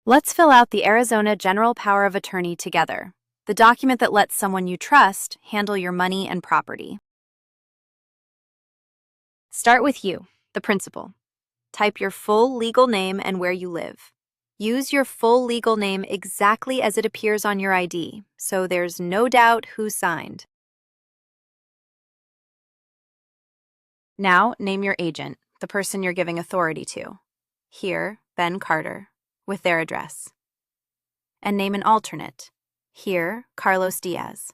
Let's fill out the Arizona General Power of Attorney together, the document that lets someone you trust handle your money and property. Start with you, the principal. Type your full legal name and where you live. Use your full legal name exactly as it appears on your ID, so there's no doubt who signed. Now, name your agent, the person you're giving authority to. Here, Ben Carter, with their address. And name an alternate. Here, Carlos Diaz,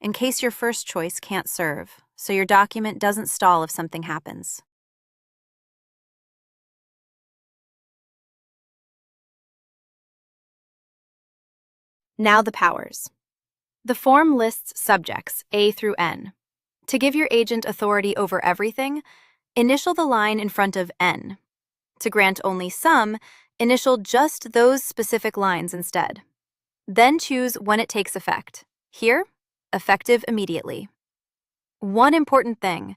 in case your first choice can't serve, so your document doesn't stall if something happens. Now the powers. The form lists subjects, A through N. To give your agent authority over everything, initial the line in front of N. To grant only some, initial just those specific lines instead. Then choose when it takes effect. Here, effective immediately. One important thing,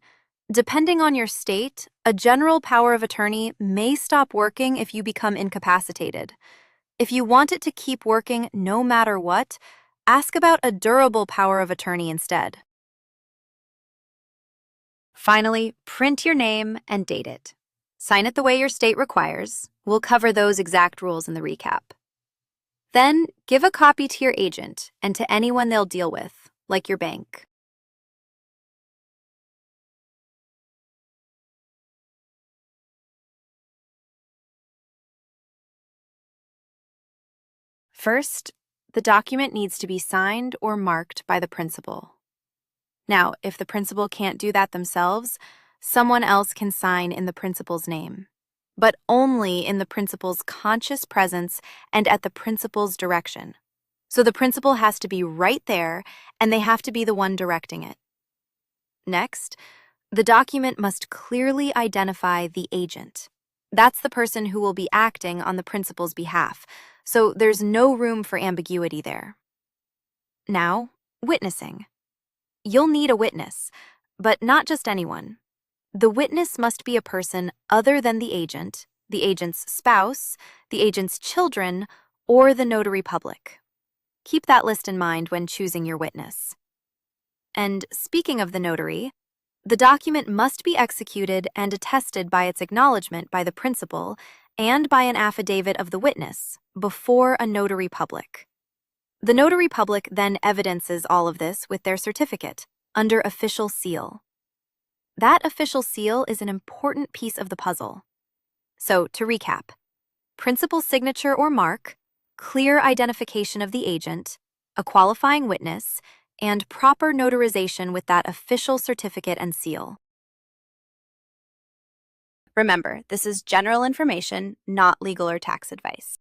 depending on your state, a general power of attorney may stop working if you become incapacitated. If you want it to keep working no matter what, ask about a durable power of attorney instead. Finally, print your name and date it. Sign it the way your state requires. We'll cover those exact rules in the recap. Then, give a copy to your agent and to anyone they'll deal with, like your bank. First, the document needs to be signed or marked by the principal. Now, if the principal can't do that themselves, someone else can sign in the principal's name, but only in the principal's conscious presence and at the principal's direction. So the principal has to be right there, and they have to be the one directing it. Next, the document must clearly identify the agent. That's the person who will be acting on the principal's behalf, so there's no room for ambiguity there. Now, witnessing. You'll need a witness, but not just anyone. The witness must be a person other than the agent's spouse, the agent's children, or the notary public. Keep that list in mind when choosing your witness. And speaking of the notary, the document must be executed and attested by its acknowledgement by the principal and by an affidavit of the witness before a notary public. The notary public then evidences all of this with their certificate under official seal. That official seal is an important piece of the puzzle. So, to recap, principal signature or mark, clear identification of the agent, a qualifying witness, and proper notarization with that official certificate and seal. Remember, this is general information, not legal or tax advice.